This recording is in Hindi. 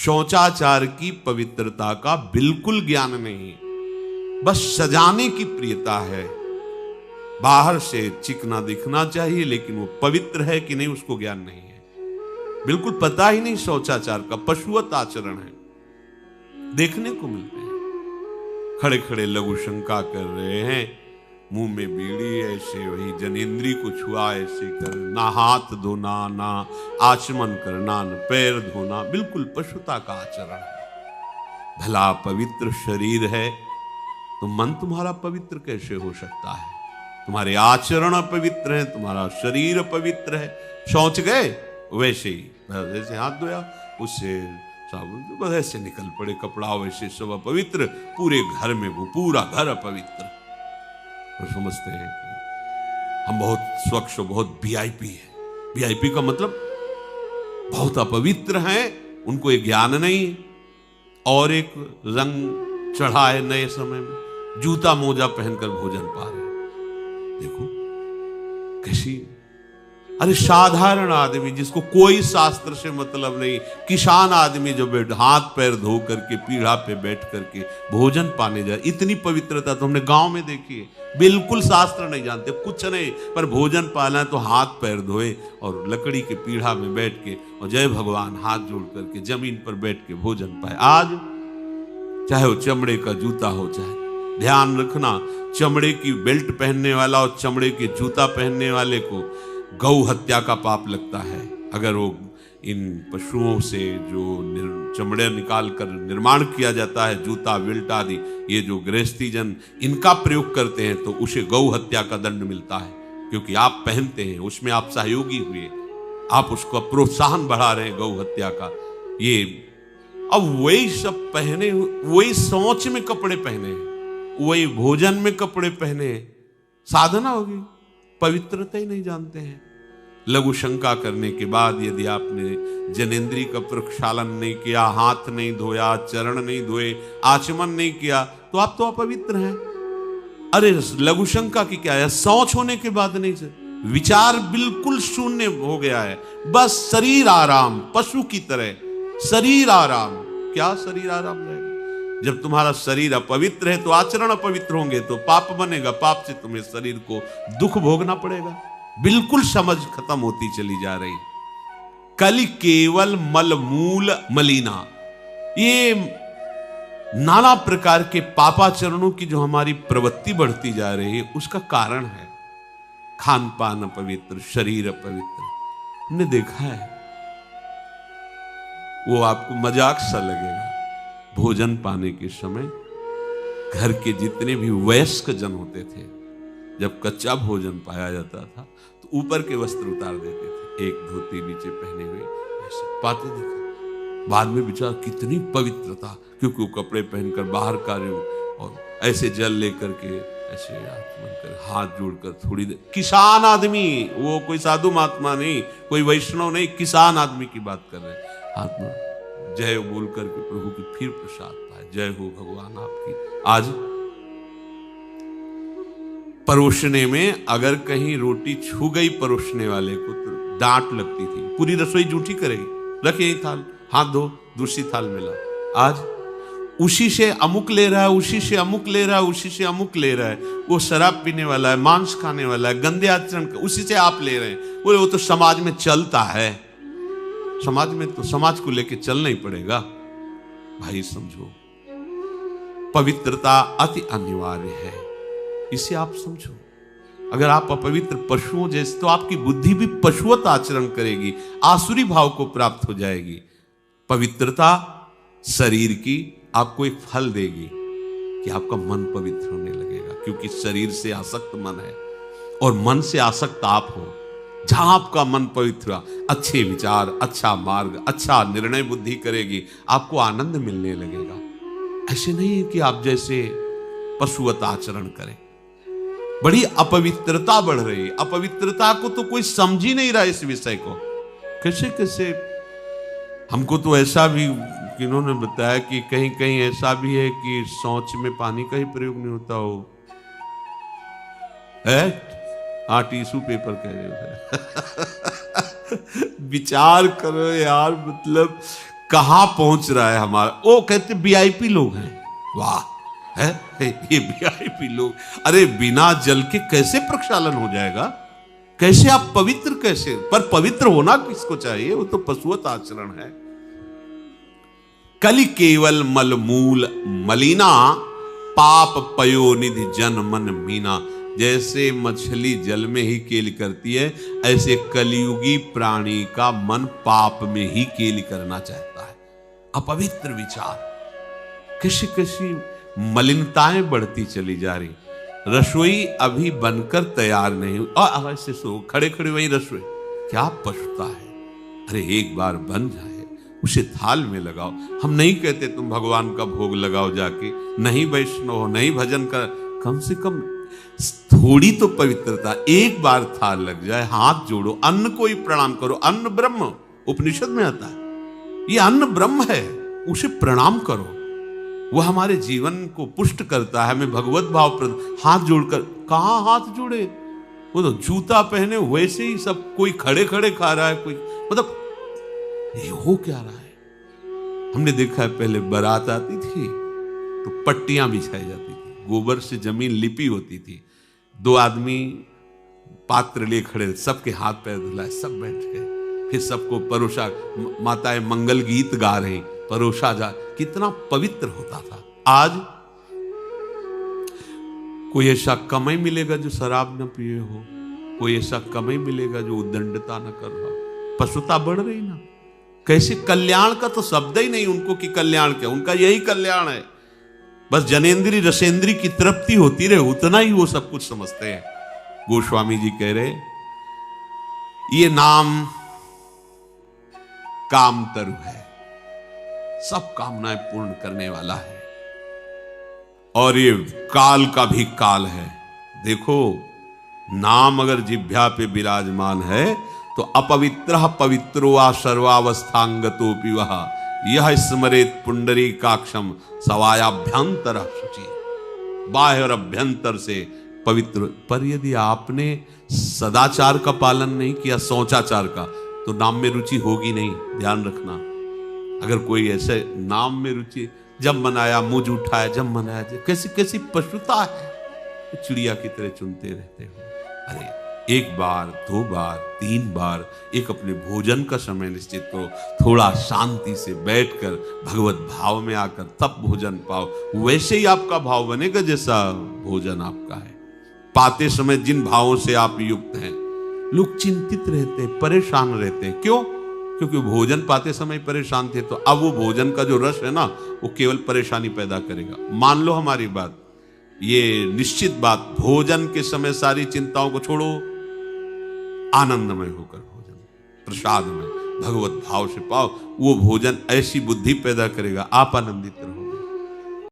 शौचाचार की पवित्रता का बिल्कुल ज्ञान नहीं, बस सजाने की प्रियता है। बाहर से चिकना दिखना चाहिए, लेकिन वो पवित्र है कि नहीं उसको ज्ञान नहीं है, बिल्कुल पता ही नहीं शौचाचार का, पशुवत आचरण है। देखने को मिलते हैं खड़े खड़े लघु शंका कर रहे हैं, मुंह में बीड़ी ऐसे, वही जनेंद्री को छुआ ऐसे कर, ना हाथ धोना, ना आचमन करना, न पैर धोना, बिल्कुल पशुता का आचरण है। भला पवित्र शरीर है तो मन तुम्हारा पवित्र कैसे हो सकता है? तुम्हारे आचरण अपवित्र है, तुम्हारा शरीर अपवित्र है। शौच गए वैसे ही, जैसे हाथ धोया उससे साबुन, बस ऐसे निकल पड़े कपड़ा, वैसे सब अपवित्र, पूरे घर में वो पूरा घर अपवित्र। तो समझते हैं कि हम बहुत स्वच्छ, बहुत वीआईपी है। वीआईपी का मतलब बहुत अपवित्र हैं, उनको ये ज्ञान नहीं। और एक रंग चढ़ा है नए समय में, जूता मोजा पहनकर भोजन पा रहे हैं। देखो कैसी, अरे साधारण आदमी जिसको कोई शास्त्र से मतलब नहीं, किसान आदमी जो हाथ पैर धो करके पीढ़ा पे बैठ करके भोजन पाने जाए, इतनी पवित्रता तो हमने गांव में देखी है। बिल्कुल शास्त्र नहीं जानते, कुछ नहीं, पर भोजन पाना है तो हाथ पैर धोए और लकड़ी के पीढ़ा में बैठ के और जय भगवान हाथ जोड़ करके जमीन पर बैठ के भोजन पाए। आज चाहे वो चमड़े का जूता हो, चाहे, ध्यान रखना, चमड़े की बेल्ट पहनने वाला और चमड़े के जूता पहनने वाले को गौ हत्या का पाप लगता है। अगर वो इन पशुओं से जो चमड़े निकाल कर निर्माण किया जाता है, जूता बेल्ट आदि, ये जो गृहस्थी जन इनका प्रयोग करते हैं, तो उसे गौ हत्या का दंड मिलता है। क्योंकि आप पहनते हैं, उसमें आप सहयोगी हुए, आप उसको प्रोत्साहन बढ़ा रहे हैं गौ हत्या का। ये अब वही सब पहने, वही सोच में कपड़े पहने, वही भोजन में कपड़े पहने, साधना होगी, पवित्रता ही नहीं जानते हैं। लघु शंका करने के बाद यदि आपने जनेंद्री का प्रक्षालन नहीं किया, हाथ नहीं धोया, चरण नहीं धोए, आचमन नहीं किया, तो आप तो अपवित्र हैं। अरे लघु शंका की क्या है, शौच होने के बाद नहीं से विचार बिल्कुल शून्य हो गया है, बस शरीर आराम, पशु की तरह शरीर आराम। क्या शरीर आराम रहेगा? जब तुम्हारा शरीर अपवित्र है तो आचरण अपवित्र होंगे तो पाप बनेगा, पाप से तुम्हें शरीर को दुख भोगना पड़ेगा। बिल्कुल समझ खत्म होती चली जा रही। कलि केवल मल मूल मलिना, ये नाना प्रकार के पापाचरणों की जो हमारी प्रवृत्ति बढ़ती जा रही है, उसका कारण है खान पान अपवित्र, शरीर अपवित्र। हमने देखा है, वो आपको मजाक सा लगेगा, भोजन पाने के समय घर के जितने भी वयस्क जन होते थे, जब कच्चा भोजन पाया जाता था तो ऊपर के वस्त्र उतार देते थे, एक धोती नीचे पहने हुए ऐसे पाते देखा। बाद में विचार कितनी पवित्रता, क्योंकि वो कपड़े पहनकर बाहर कार्यों और ऐसे जल लेकर के ऐसे आचमन कर हाथ जोड़कर थोड़ी देर, किसान आदमी, वो कोई साधु महात्मा नहीं, कोई वैष्णव नहीं, किसान आदमी की बात कर रहे हैं। हाथ में जय बोल करके प्रभु की फिर प्रसाद पाए, जय हो भगवान आपकी। आज परोसने में अगर कहीं रोटी छू गई परोसने वाले को तो डांट लगती थी, पूरी रसोई जूठी करेगी, रखे ये थाल, हाथ धो, दूसरी थाल मिला। आज उसी से अमुक ले रहा है, उसी से अमुक ले रहा है, उसी से अमुक ले रहा है, वो शराब पीने वाला है, मांस खाने वाला है, गंदे आचरण, उसी से आप ले रहे हैं। बोले वो तो समाज में चलता है, समाज में तो समाज को लेके चलना ही पड़ेगा। भाई समझो, पवित्रता अति अनिवार्य है, इसे आप समझो। अगर आप अपवित्र पशुओं जैसे, तो आपकी बुद्धि भी पशुवत आचरण करेगी, आसुरी भाव को प्राप्त हो जाएगी। पवित्रता शरीर की आपको एक फल देगी कि आपका मन पवित्र होने लगेगा, क्योंकि शरीर से आसक्त मन है और मन से आसक्त आप हो। जहां आपका मन पवित्र, अच्छे विचार, अच्छा मार्ग, अच्छा निर्णय बुद्धि करेगी, आपको आनंद मिलने लगेगा। ऐसे नहीं है कि आप जैसे पशुवत आचरण करें। बड़ी अपवित्रता बढ़ रही है, अपवित्रता को तो कोई समझ ही नहीं रहा इस विषय को। कैसे कैसे, हमको तो ऐसा भी इन्होंने बताया कि कहीं कहीं ऐसा भी है कि शौच में पानी का ही प्रयोग नहीं होता हो। हाँ, टिश्यू पेपर कह रहे हो। विचार करो यार, मतलब कहां पहुंच रहा है हमारा। वो कहते वीआईपी लोग हैं, वाह है ये वीआईपी लोग। अरे बिना जल के कैसे प्रक्षालन हो जाएगा, कैसे आप पवित्र कैसे। पर पवित्र होना किसको चाहिए, वो तो पशुवत आचरण है। कलि केवल मलमूल मलिना, पाप पयो निधि जन मन मीना। जैसे मछली जल में ही केली करती है, ऐसे कलियुगी प्राणी का मन पाप में ही केली करना चाहता है। अपवित्र विचार, किसी किसी मलिनताएं बढ़ती चली जा रही। रसोई अभी बनकर तैयार नहीं हुई और ऐसे सो खड़े खड़े वही रसोई, क्या पछता है। अरे एक बार बन जाए उसे थाल में लगाओ। हम नहीं कहते तुम भगवान का भोग लगाओ जाके, नहीं वैष्णव हो, नहीं भजन कर, कम से कम थोड़ी तो पवित्रता। एक बार थाल लग जाए, हाथ जोड़ो, अन्न को ही प्रणाम करो। अन्न ब्रह्म उपनिषद में आता है, ये अन्न ब्रह्म है, उसे प्रणाम करो। वह हमारे जीवन को पुष्ट करता है, हमें भगवत भाव प्रद। हाथ जोड़कर कहां हाथ जोड़े, वो तो जूता पहने वैसे ही सब, कोई खड़े खड़े खा रहा है, कोई मतलब ये हो क्या रहा है। हमने देखा है पहले बारात आती थी तो पट्टियां बिछाई जाती थी, गोबर से जमीन लिपी होती थी, दो आदमी पात्र लिए खड़े, सबके हाथ पैर धुलाए, सब बैठ गए, फिर सबको परोसा, माताएं मंगल गीत गा रही, परोसा जा, कितना पवित्र होता था। आज कोई ऐसा कम ही मिलेगा जो शराब न पिए हो, कोई ऐसा कम ही मिलेगा जो उद्दंडता न कर रहा। पशुता बढ़ रही ना, कैसे कल्याण का तो शब्द ही नहीं उनको कि कल्याण क्या, उनका यही कल्याण है, बस जनेन्द्री रसेंद्री की तृप्ति होती रहे, उतना ही वो सब कुछ समझते हैं। गोस्वामी जी कह रहे ये नाम कामतरु है, सब कामनाएं पूर्ण करने वाला है, और ये काल का भी काल है। देखो नाम अगर जिह्वा पे विराजमान है तो अपवित्र पवित्रो वा सर्वावस्थांगतोपि वह यह स्मरेत पुंडरीकाक्षम सवायाभ्यंतर शुचि। बाह्य और अभ्यंतर से पवित्र। पर यदि आपने सदाचार का पालन नहीं किया, शौचाचार का, तो नाम में रुचि होगी नहीं, ध्यान रखना। अगर कोई ऐसे नाम में रुचि, जब मनाया मुझ उठाया, जब मनाया, कैसी कैसी पशुता है, चिड़िया की तरह चुनते रहते हो। अरे एक बार, दो बार, तीन बार, एक अपने भोजन का समय निश्चित करो, थोड़ा शांति से बैठकर भगवत भाव में आकर तब भोजन पाओ, वैसे ही आपका भाव बनेगा जैसा भोजन आपका है। पाते समय जिन भावों से आप युक्त हैं, लोग चिंतित रहते हैं, परेशान रहते हैं। क्यों? क्योंकि भोजन पाते समय परेशान थे, तो अब वो भोजन का जो रस है ना, वो केवल परेशानी पैदा करेगा। मान लो हमारी बात, ये निश्चित बात, भोजन के समय सारी चिंताओं को छोड़ो, आनंदमय होकर भोजन, प्रसाद में भगवत भाव से पाओ, वो भोजन ऐसी बुद्धि पैदा करेगा, आप आनंदित रहो।